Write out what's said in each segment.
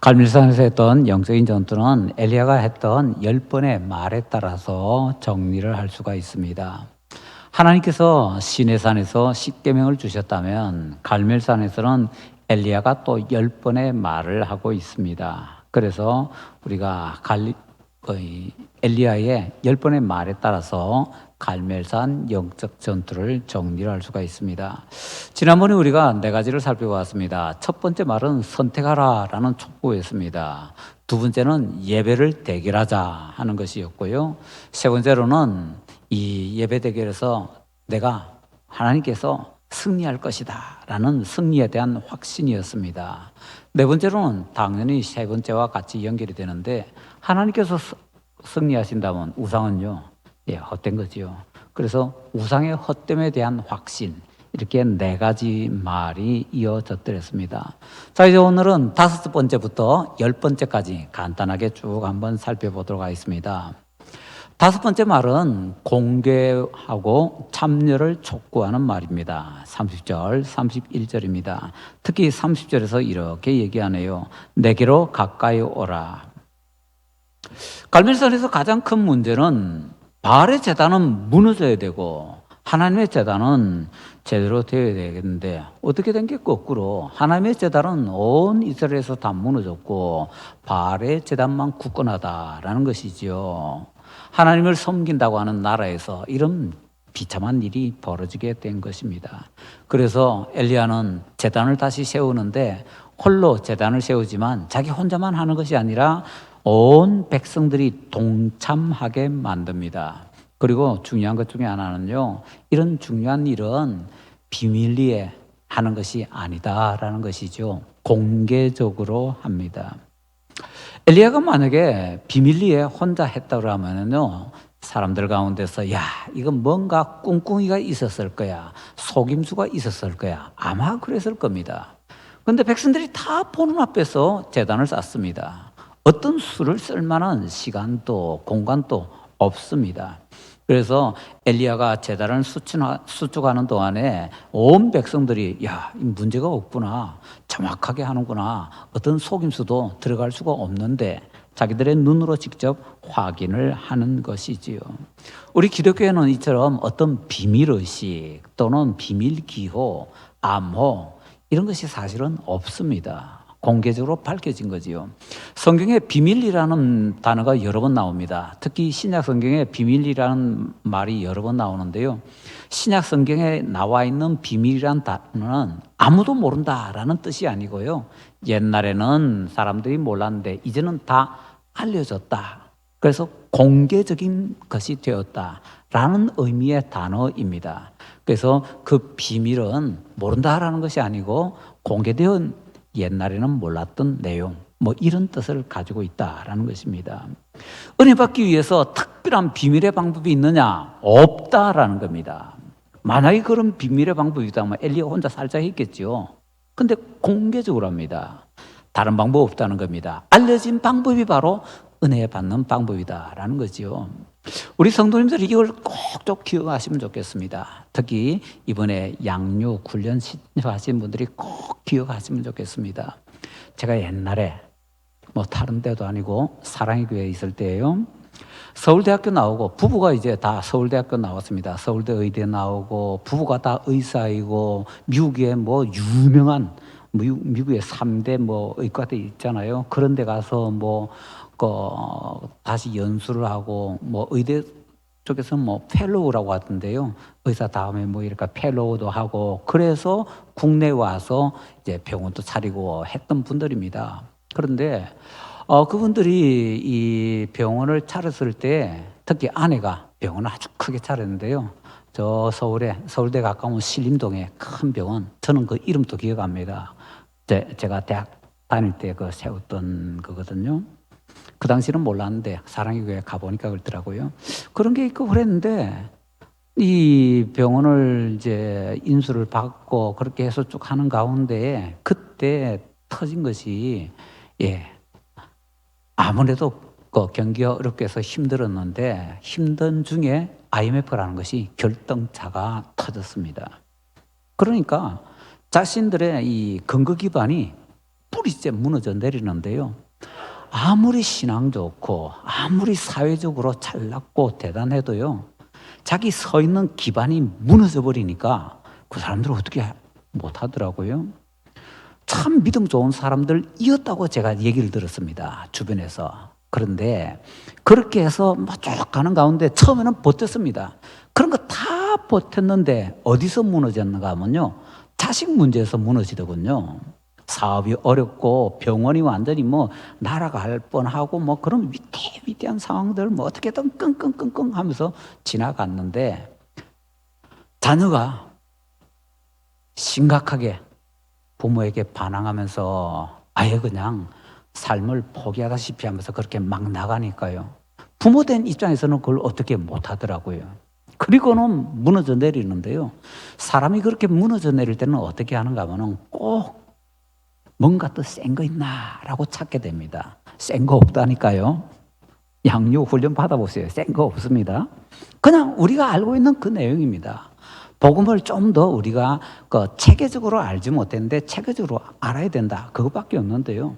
갈멜산에서 했던 영적인 전투는 엘리야가 했던 10번의 말에 따라서 정리를 할 수가 있습니다. 하나님께서 시내산에서 십계명을 주셨다면 갈멜산에서는 엘리야가 또 10번의 말을 하고 있습니다. 그래서 우리가 엘리야의 10번의 말에 따라서 갈멜산 영적 전투를 정리를 할 수가 있습니다. 지난번에 우리가 네 가지를 살펴봤습니다. 첫 번째 말은 선택하라라는 촉구였습니다. 두 번째는 예배를 대결하자 하는 것이었고요. 세 번째로는 이 예배 대결에서 내가 하나님께서 승리할 것이다 라는 승리에 대한 확신이었습니다. 네 번째로는 당연히 세 번째와 같이 연결이 되는데 하나님께서 승리하신다면 우상은요, 헛된 거지요. 그래서 우상의 헛됨에 대한 확신, 이렇게 네 가지 말이 이어졌더랬습니다. 자, 이제 오늘은 5번째부터 10번째까지 간단하게 쭉 한번 살펴보도록 하겠습니다. 5번째 말은 공개하고 참여를 촉구하는 말입니다. 30절, 31절입니다. 특히 30절에서 이렇게 얘기하네요. 내게로 가까이 오라. 갈멜산에서 가장 큰 문제는 바알의 제단은 무너져야 되고 하나님의 제단은 제대로 되어야 되겠는데 어떻게 된 게 거꾸로 하나님의 제단은 온 이스라엘에서 다 무너졌고 바알의 제단만 굳건하다라는 것이지요. 하나님을 섬긴다고 하는 나라에서 이런 비참한 일이 벌어지게 된 것입니다. 그래서 엘리야는 제단을 다시 세우는데 홀로 제단을 세우지만 자기 혼자만 하는 것이 아니라 온 백성들이 동참하게 만듭니다. 그리고 중요한 것 중에 하나는요, 이런 중요한 일은 비밀리에 하는 것이 아니다라는 것이죠. 공개적으로 합니다. 엘리야가 만약에 비밀리에 혼자 했다고 하면요, 사람들 가운데서 야, 이건 뭔가 꿍꿍이가 있었을 거야, 속임수가 있었을 거야, 아마 그랬을 겁니다. 그런데 백성들이 다 보는 앞에서 제단을 쌓습니다. 어떤 수를 쓸 만한 시간도 공간도 없습니다. 그래서 엘리야가 제단을 수축하는 동안에 온 백성들이 야, 문제가 없구나, 정확하게 하는구나, 어떤 속임수도 들어갈 수가 없는데 자기들의 눈으로 직접 확인을 하는 것이지요. 우리 기독교에는 이처럼 어떤 비밀의식 또는 비밀기호, 암호 이런 것이 사실은 없습니다. 공개적으로 밝혀진 거지요. 성경에 비밀이라는 단어가 여러 번 나옵니다. 특히 신약 성경에 비밀이라는 말이 여러 번 나오는데요. 신약 성경에 나와 있는 비밀이라는 단어는 아무도 모른다라는 뜻이 아니고요. 옛날에는 사람들이 몰랐는데 이제는 다 알려졌다. 그래서 공개적인 것이 되었다라는 의미의 단어입니다. 그래서 그 비밀은 모른다라는 것이 아니고 공개된 옛날에는 몰랐던 내용, 이런 뜻을 가지고 있다라는 것입니다. 은혜 받기 위해서 특별한 비밀의 방법이 있느냐? 없다라는 겁니다. 만약에 그런 비밀의 방법이 있다면 엘리야 혼자 살짝 했겠죠. 근데 공개적으로 합니다. 다른 방법 없다는 겁니다. 알려진 방법이 바로 은혜 받는 방법이다라는 거죠. 우리 성도님들이 이걸 꼭 기억하시면 좋겠습니다. 특히 이번에 양육 훈련 신청하신 분들이 꼭 기억하시면 좋겠습니다. 제가 옛날에 다른 데도 아니고 사랑의 교회에 있을 때예요. 서울대학교 나오고 부부가 이제 다 서울대학교 나왔습니다. 서울대 의대 나오고 부부가 다 의사이고 미국에 유명한 미국의 3대 의과대 있잖아요. 그런 데 가서 다시 연수를 하고 의대 쪽에서는 펠로우라고 하던데요. 의사 다음에 이렇게 펠로우도 하고 그래서 국내에 와서 이제 병원도 차리고 했던 분들입니다. 그런데 그분들이 이 병원을 차렸을 때 특히 아내가 병원을 아주 크게 차렸는데요. 저 서울대 가까운 신림동에 큰 병원, 저는 그 이름도 기억합니다. 제가 대학 다닐 때 세웠던 거거든요. 그 당시는 몰랐는데 사랑의 교회 가보니까 그렇더라고요. 그런 게 있고 그랬는데 이 병원을 이제 인수를 받고 그렇게 해서 쭉 하는 가운데 그때 터진 것이 아무래도 경기가 어렵게 해서 힘들었는데 힘든 중에 IMF라는 것이 결정차가 터졌습니다. 그러니까 자신들의 이 근거 기반이 뿌리째 무너져 내리는데요. 아무리 신앙 좋고 아무리 사회적으로 잘났고 대단해도요, 자기 서 있는 기반이 무너져 버리니까 그 사람들은 어떻게 못하더라고요. 참 믿음 좋은 사람들이었다고 제가 얘기를 들었습니다, 주변에서. 그런데 그렇게 해서 쭉 가는 가운데 처음에는 버텼습니다. 그런 거 다 버텼는데 어디서 무너졌는가 하면요, 자식 문제에서 무너지더군요. 사업이 어렵고 병원이 완전히 날아갈 뻔하고 그런 위태위태한 상황들 어떻게든 끙끙끙끙 하면서 지나갔는데, 자녀가 심각하게 부모에게 반항하면서 아예 그냥 삶을 포기하다시피 하면서 그렇게 막 나가니까요, 부모된 입장에서는 그걸 어떻게 못하더라고요. 그리고는 무너져 내리는데요, 사람이 그렇게 무너져 내릴 때는 어떻게 하는가 하면 꼭 뭔가 더 센 거 있나 라고 찾게 됩니다. 센 거 없다니까요. 양육 훈련 받아보세요. 센 거 없습니다. 그냥 우리가 알고 있는 그 내용입니다. 복음을 좀 더 우리가 체계적으로 알지 못했는데 체계적으로 알아야 된다, 그것밖에 없는데요,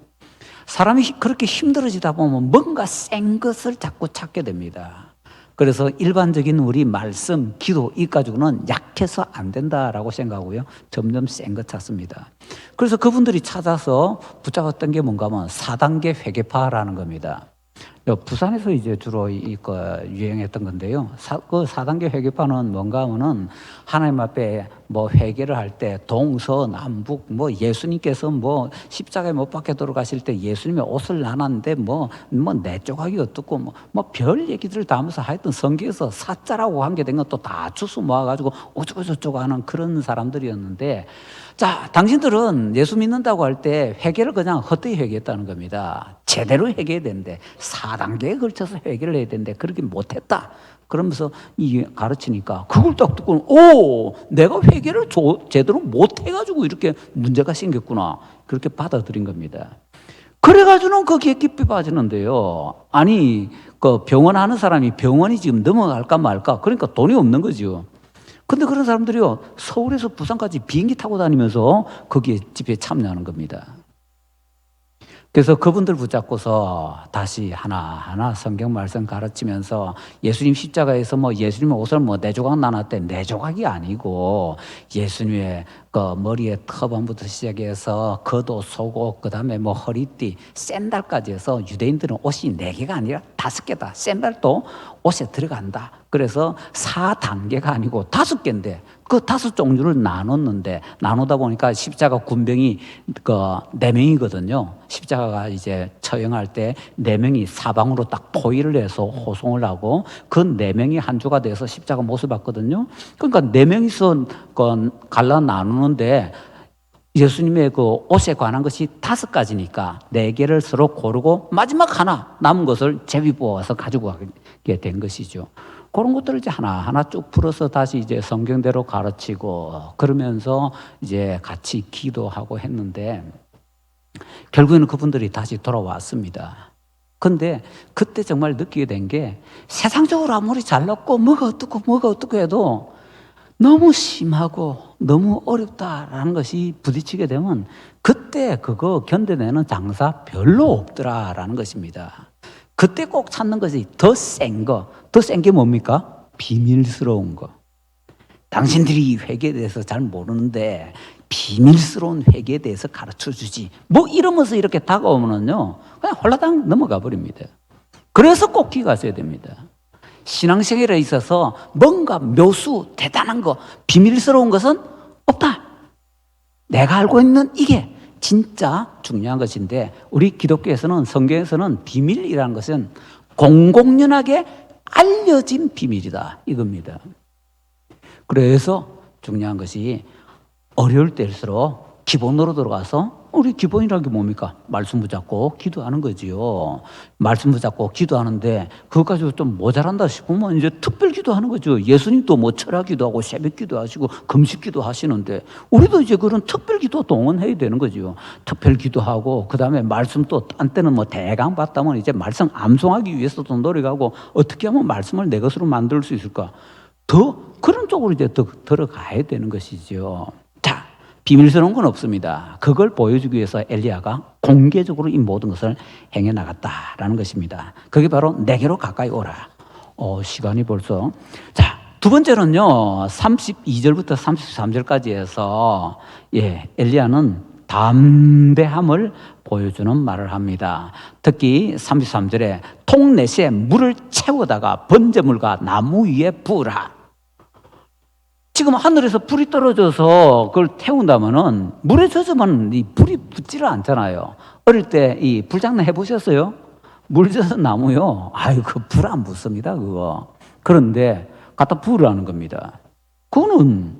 사람이 그렇게 힘들어지다 보면 뭔가 센 것을 자꾸 찾게 됩니다. 그래서 일반적인 우리 말씀, 기도 이 가지고는 약해서 안 된다라고 생각하고요, 점점 센 것 찾습니다. 그래서 그분들이 찾아서 붙잡았던 게 뭔가 하면 4단계 회개파라는 겁니다. 부산에서 이제 주로 유행했던 건데요. 그 4단계 회개파는 뭔가 하면은 하나님 앞에 회개를 할 때 동서남북 예수님께서 십자가에 못 박혀 돌아가실 때 예수님의 옷을 나눴는데 내 조각이 어떻고 별 얘기들을 다 하면서 하여튼 성경에서 사자라고 관계된 건 또 다 주워 모아가지고 어쩌고저쩌고 하는 그런 사람들이었는데, 자, 당신들은 예수 믿는다고 할 때 회개를 그냥 헛되이 회개했다는 겁니다. 제대로 회개해야 되는데 4단계에 걸쳐서 회개를 해야 되는데 그렇게 못했다 그러면서 이게 가르치니까 그걸 딱 듣고 내가 회개를 제대로 못해가지고 이렇게 문제가 생겼구나, 그렇게 받아들인 겁니다. 그래가지고는 거기에 깊이 빠지는데요, 아니 그 병원 하는 사람이 병원이 지금 넘어갈까 말까, 그러니까 돈이 없는 거죠. 근데 그런 사람들이요, 서울에서 부산까지 비행기 타고 다니면서 거기에 집회에 참여하는 겁니다. 그래서 그분들 붙잡고서 다시 하나하나 성경 말씀 가르치면서 예수님 십자가에서 예수님의 옷을 네 조각 나눴대, 네 조각이 아니고 예수님의 그 머리에 터번부터 시작해서 겉옷, 속옷, 그 다음에 허리띠, 샌들까지 해서 유대인들은 옷이 4개가 아니라 5개다. 샌들도 옷에 들어간다. 그래서 4단계가 아니고 5개인데 그 5종류를 나눴는데, 나누다 보니까 십자가 군병이 4명이거든요. 십자가가 이제 처형할 때 4명이 사방으로 딱 포위를 해서 호송을 하고 그 4명이 한 주가 돼서 십자가 못을 봤거든요. 그러니까 4명이서 갈라 나누는데 예수님의 그 옷에 관한 것이 5가지니까 4개를 서로 고르고 마지막 하나 남은 것을 제비 뽑아서 가지고 가게 된 것이죠. 그런 것들을 이제 하나하나 쭉 풀어서 다시 이제 성경대로 가르치고 그러면서 이제 같이 기도하고 했는데, 결국에는 그분들이 다시 돌아왔습니다. 근데 그때 정말 느끼게 된 게, 세상적으로 아무리 잘났고 뭐가 어떻고 해도 너무 심하고 너무 어렵다라는 것이 부딪히게 되면 그때 그거 견뎌내는 장사 별로 없더라라는 것입니다. 그때 꼭 찾는 것이 더 센 거. 더 센 게 뭡니까? 비밀스러운 거. 당신들이 이 회개에 대해서 잘 모르는데 비밀스러운 회개에 대해서 가르쳐주지, 이러면서 이렇게 다가오면요 그냥 홀라당 넘어가 버립니다. 그래서 꼭 기가셔야 됩니다. 신앙생활에 있어서 뭔가 묘수, 대단한 거, 비밀스러운 것은 없다. 내가 알고 있는 이게 진짜 중요한 것인데, 우리 기독교에서는, 성경에서는 비밀이라는 것은 공공연하게 알려진 비밀이다, 이겁니다. 그래서 중요한 것이 어려울 때일수록 기본으로 들어가서, 우리 기본이라는 게 뭡니까? 말씀 붙잡고 기도하는 거지요. 말씀 붙잡고 기도하는데 그것 가지고 좀 모자란다 싶으면 이제 특별 기도하는 거죠. 예수님도 철학 기도하고 새벽 기도하시고 금식 기도하시는데 우리도 이제 그런 특별 기도 동원해야 되는 거죠. 특별 기도하고 그 다음에 말씀 또 딴 때는 대강 봤다면 이제 말씀 암송하기 위해서도 노력하고 어떻게 하면 말씀을 내 것으로 만들 수 있을까? 더 그런 쪽으로 이제 더 들어가야 되는 것이죠. 자, 비밀스러운 건 없습니다. 그걸 보여주기 위해서 엘리야가 공개적으로 이 모든 것을 행해 나갔다라는 것입니다. 그게 바로 내게로 가까이 오라. 시간이 벌써. 자, 두 번째는요, 32절부터 33절까지 해서, 엘리야는 담대함을 보여주는 말을 합니다. 특히 33절에 통넷에 물을 채우다가 번제물과 나무 위에 부으라. 지금 하늘에서 불이 떨어져서 그걸 태운다면은 물에 젖으면 이 불이 붙지를 않잖아요. 어릴 때 이 불장난 해보셨어요? 물 젖은 나무요. 아유, 그 불 안 붙습니다, 그거. 그런데 갖다 부으라는 겁니다. 그거는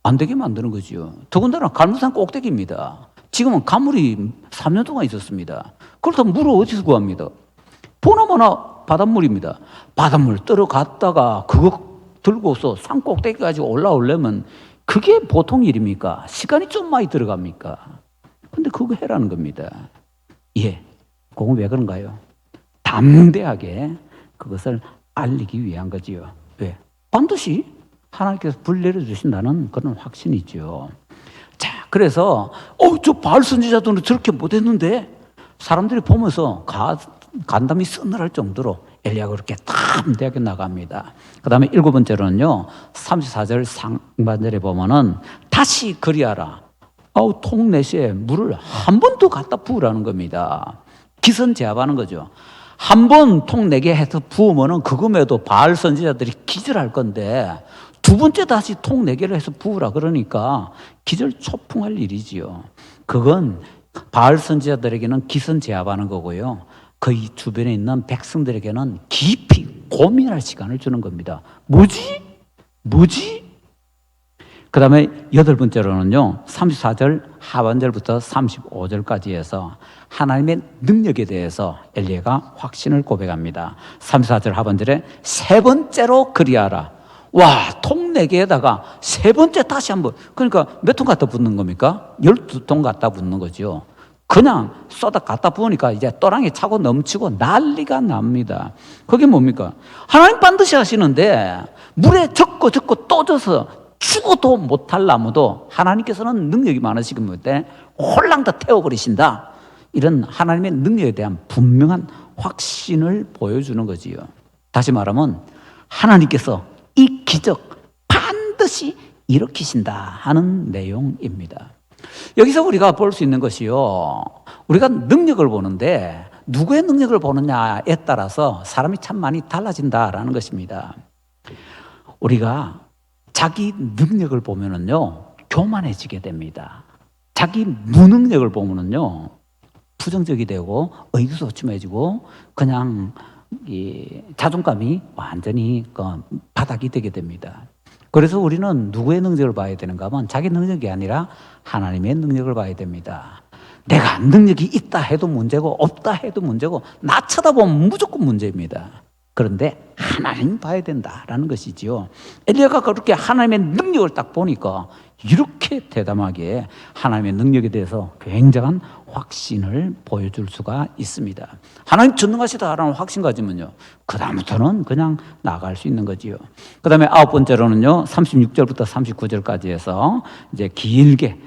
안 되게 만드는 거죠. 더군다나 갈무산 꼭대기입니다. 지금은 가물이 3년 동안 있었습니다. 그렇다면 물을 어디서 구합니다? 보나마나 바닷물입니다. 바닷물 떨어갔다가 그거 들고서 산 꼭대기까지 올라오려면 그게 보통 일입니까? 시간이 좀 많이 들어갑니까? 근데 그거 해라는 겁니다. 그건 왜 그런가요? 담대하게 그것을 알리기 위한 거지요. 왜? 반드시 하나님께서 불 내려주신다는 그런 확신이 있죠. 자, 그래서 저 바알 선지자들은 저렇게 못했는데 사람들이 보면서 간담이 서늘할 정도로 엘리야가 그렇게 담대하게 나갑니다. 그 다음에 7번째로는요, 34절 상반절에 보면은 다시 그리하라. 통넷에 물을 한 번 더 갖다 부으라는 겁니다. 기선제압하는 거죠. 한 번 통 4개 해서 부으면은 그금에도 바알 선지자들이 기절할 건데 두 번째 다시 통 4개를 해서 부으라 그러니까 기절초풍할 일이지요. 그건 바알 선지자들에게는 기선제압하는 거고요. 그의 주변에 있는 백성들에게는 깊이 고민할 시간을 주는 겁니다. 뭐지? 그 다음에 8번째로는요, 34절 하반절부터 35절까지 해서 하나님의 능력에 대해서 엘리야가 확신을 고백합니다. 34절 하반절에 세 번째로 그리하라. 통 4개에다가 세 번째 다시 한번, 그러니까 몇 통 갖다 붓는 겁니까? 12통 갖다 붓는 거죠. 그냥 쏟아 갖다 부으니까 이제 또랑이 차고 넘치고 난리가 납니다. 그게 뭡니까? 하나님 반드시 하시는데 물에 젖고 또 젖어서 죽어도 못할 나무도 하나님께서는 능력이 많으시기 때문에 홀랑 다 태워버리신다. 이런 하나님의 능력에 대한 분명한 확신을 보여주는 거지요. 다시 말하면 하나님께서 이 기적 반드시 일으키신다 하는 내용입니다. 여기서 우리가 볼 수 있는 것이요, 우리가 능력을 보는데 누구의 능력을 보느냐에 따라서 사람이 참 많이 달라진다라는 것입니다. 우리가 자기 능력을 보면은요, 교만해지게 됩니다. 자기 무능력을 보면은요, 부정적이 되고 의기소침해지고 그냥 이 자존감이 완전히 바닥이 되게 됩니다. 그래서 우리는 누구의 능력을 봐야 되는가 하면 자기 능력이 아니라 하나님의 능력을 봐야 됩니다. 내가 능력이 있다 해도 문제고 없다 해도 문제고 나 쳐다보면 무조건 문제입니다. 그런데 하나님 봐야 된다라는 것이지요. 엘리야가 그렇게 하나님의 능력을 딱 보니까 이렇게 대담하게 하나님의 능력에 대해서 굉장한 확신을 보여줄 수가 있습니다. 하나님 전능하시다라는 확신 가지면요, 그 다음부터는 그냥 나갈 수 있는 거지요. 그 다음에 9번째로는요, 36절부터 39절까지 해서 이제 길게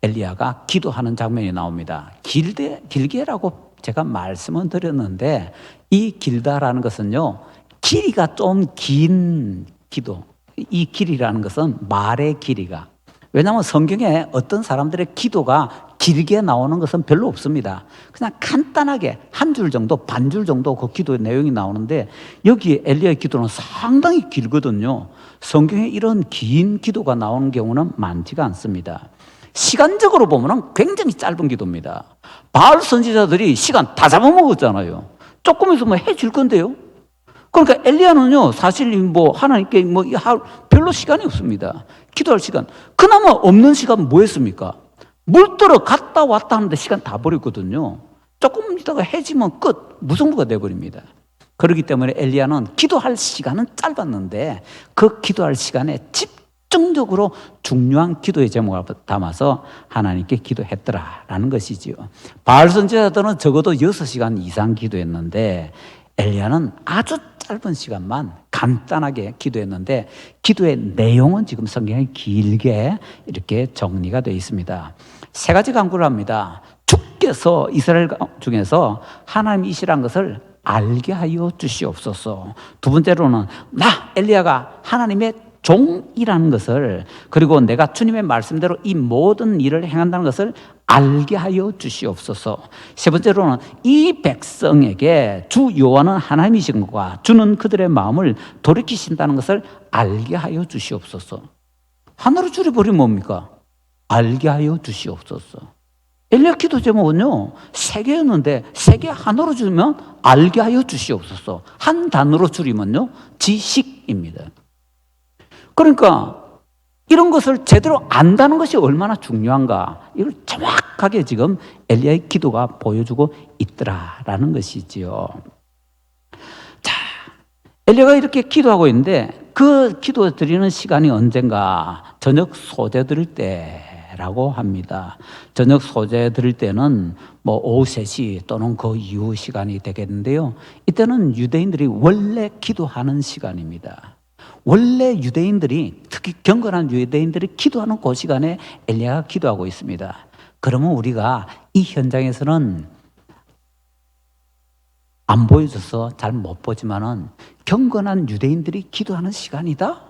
엘리야가 기도하는 장면이 나옵니다. 길게라고 제가 말씀은 드렸는데 이 길다라는 것은요, 길이가 좀 긴 기도. 이 길이라는 것은 말의 길이가, 왜냐하면 성경에 어떤 사람들의 기도가 길게 나오는 것은 별로 없습니다. 그냥 간단하게 한 줄 정도, 반 줄 정도 그 기도의 내용이 나오는데 여기 엘리야의 기도는 상당히 길거든요. 성경에 이런 긴 기도가 나오는 경우는 많지가 않습니다. 시간적으로 보면 굉장히 짧은 기도입니다. 바알 선지자들이 시간 다 잡아먹었잖아요. 조금 있으면 해줄 건데요. 그러니까 엘리야는요, 사실 하나님께 별로 시간이 없습니다. 기도할 시간. 그나마 없는 시간 뭐 했습니까? 물 들어 갔다 왔다 하는데 시간 다 버렸거든요. 조금 있다가 해지면 끝, 무승부가 돼버립니다. 그렇기 때문에 엘리야는 기도할 시간은 짧았는데 그 기도할 시간에 집중적으로 중요한 기도의 제목을 담아서 하나님께 기도했더라라는 것이지요. 바알 선지자들은 적어도 6시간 이상 기도했는데 엘리야는 아주 짧은 시간만 간단하게 기도했는데 기도의 내용은 지금 성경에 길게 이렇게 정리가 되어 있습니다. 세 가지 강구를 합니다. 주께서 이스라엘 중에서 하나님이시란 것을 알게 하여 주시옵소서. 두 번째로는 나 엘리야가 하나님의 종이라는 것을, 그리고 내가 주님의 말씀대로 이 모든 일을 행한다는 것을 알게 하여 주시옵소서. 세 번째로는 이 백성에게 주 여호와는 하나님이신 것과 주는 그들의 마음을 돌이키신다는 것을 알게 하여 주시옵소서. 하나로 줄여버리면 뭡니까? 알게 하여 주시옵소서. 엘리야 기도 제목은요, 세 개였는데 세 개 하나로 줄이면 알게 하여 주시옵소서. 한 단어로 줄이면요, 지식입니다. 그러니까 이런 것을 제대로 안다는 것이 얼마나 중요한가, 이걸 정확하게 지금 엘리야의 기도가 보여주고 있더라라는 것이지요. 자, 엘리야가 이렇게 기도하고 있는데 그 기도 드리는 시간이 언젠가? 저녁 소재 드릴 때라고 합니다. 저녁 소재 드릴 때는 뭐 오후 3시 또는 그 이후 시간이 되겠는데요. 이때는 유대인들이 원래 기도하는 시간입니다. 원래 유대인들이, 특히 경건한 유대인들이 기도하는 그 시간에 엘리야가 기도하고 있습니다. 그러면 우리가 이 현장에서는 안 보여줘서 잘 못 보지만은 경건한 유대인들이 기도하는 시간이다?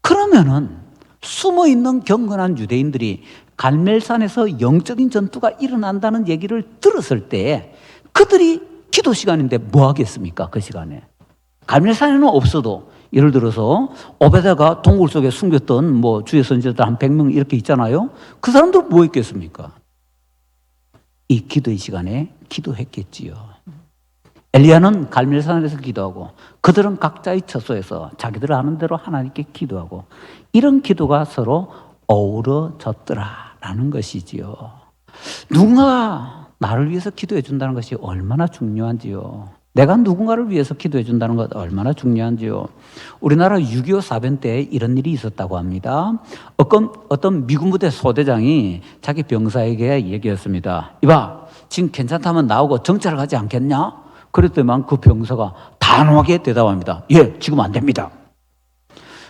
그러면은 숨어있는 경건한 유대인들이 갈멜산에서 영적인 전투가 일어난다는 얘기를 들었을 때 그들이 기도 시간인데 뭐 하겠습니까? 그 시간에 갈멜산에는 없어도, 예를 들어서 오베데가 동굴 속에 숨겼던 뭐 주의 선지자들 한 100명 이렇게 있잖아요. 그 사람들 뭐 했겠습니까? 이 기도의 시간에 기도했겠지요. 엘리야는 갈멜산에서 기도하고 그들은 각자의 처소에서 자기들 하는 대로 하나님께 기도하고, 이런 기도가 서로 어우러졌더라라는 것이지요. 누군가 나를 위해서 기도해 준다는 것이 얼마나 중요한지요. 내가 누군가를 위해서 기도해 준다는 것 얼마나 중요한지요. 우리나라 6.25 사변 때 이런 일이 있었다고 합니다. 어떤 미군 부대 소대장이 자기 병사에게 얘기했습니다. 이봐, 지금 괜찮다면 나오고 정찰을 가지 않겠냐? 그랬더니만 그 병사가 단호하게 대답합니다. 예, 지금 안 됩니다.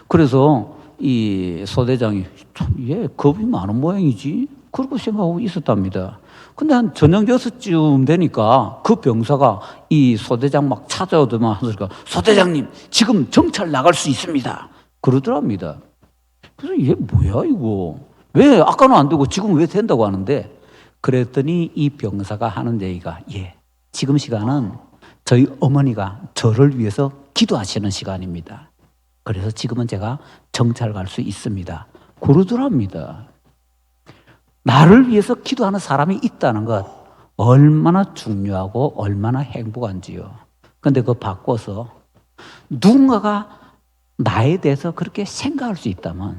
그래서 이 소대장이 참, 겁이 많은 모양이지? 그러고 생각하고 있었답니다. 근데 한 저녁 6시쯤 되니까 그 병사가 이 소대장 막 찾아오더만 하니까, 소대장님, 지금 정찰 나갈 수 있습니다. 그러더랍니다. 그래서 얘 뭐야, 이거? 왜 아까는 안 되고 지금 왜 된다고 하는데? 그랬더니 이 병사가 하는 얘기가, 예, 지금 시간은 저희 어머니가 저를 위해서 기도하시는 시간입니다. 그래서 지금은 제가 정찰 갈 수 있습니다. 그러더랍니다. 나를 위해서 기도하는 사람이 있다는 것 얼마나 중요하고 얼마나 행복한지요. 그런데 그거 바꿔서 누군가가 나에 대해서 그렇게 생각할 수 있다면,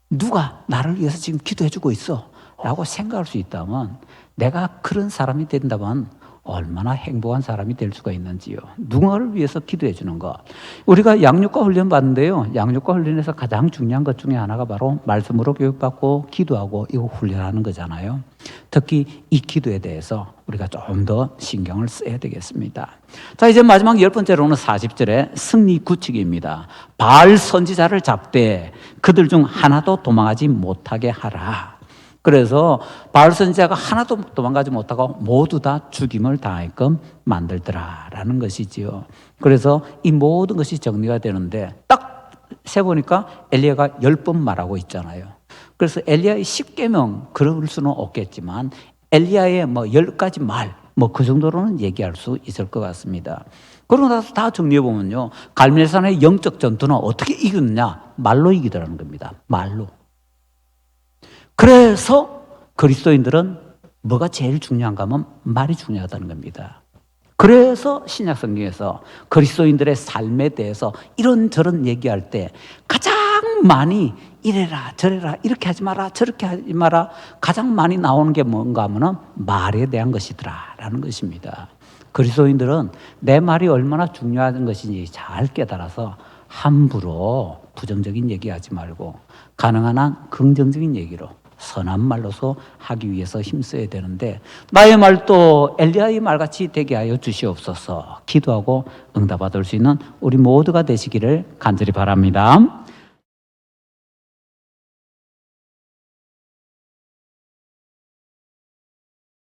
누가 나를 위해서 지금 기도해주고 있어 라고 생각할 수 있다면, 내가 그런 사람이 된다면 얼마나 행복한 사람이 될 수가 있는지요. 누군가를 위해서 기도해 주는 것. 우리가 양육과 훈련 받는데요, 양육과 훈련에서 가장 중요한 것 중에 하나가 바로 말씀으로 교육받고 기도하고 이거 훈련하는 거잖아요. 특히 이 기도에 대해서 우리가 좀 더 신경을 써야 되겠습니다. 자, 이제 마지막 10번째로는 40절의 승리 구칙입니다. 바알 선지자를 잡되 그들 중 하나도 도망하지 못하게 하라. 그래서 바알 선지자가 하나도 도망가지 못하고 모두 다 죽임을 당하게끔 만들더라라는 것이지요. 그래서 이 모든 것이 정리가 되는데 딱 세보니까 엘리야가 10번 말하고 있잖아요. 그래서 엘리야의 10계명 그럴 수는 없겠지만 엘리야의 뭐 10가지 말, 뭐 그 정도로는 얘기할 수 있을 것 같습니다. 그러고 나서 다 정리해보면요, 갈멜산의 영적 전투는 어떻게 이겼느냐? 말로 이기더라는 겁니다. 말로. 그래서 그리스도인들은 뭐가 제일 중요한가 하면 말이 중요하다는 겁니다. 그래서 신약 성경에서 그리스도인들의 삶에 대해서 이런저런 얘기할 때 가장 많이 이래라 저래라 이렇게 하지 마라 저렇게 하지 마라 가장 많이 나오는 게 뭔가 하면 말에 대한 것이더라라는 것입니다. 그리스도인들은 내 말이 얼마나 중요한 것인지 잘 깨달아서 함부로 부정적인 얘기하지 말고 가능한 한 긍정적인 얘기로 선한 말로서 하기 위해서 힘써야 되는데 나의 말도 엘리야의 말같이 되게 하여 주시옵소서. 기도하고 응답받을 수 있는 우리 모두가 되시기를 간절히 바랍니다.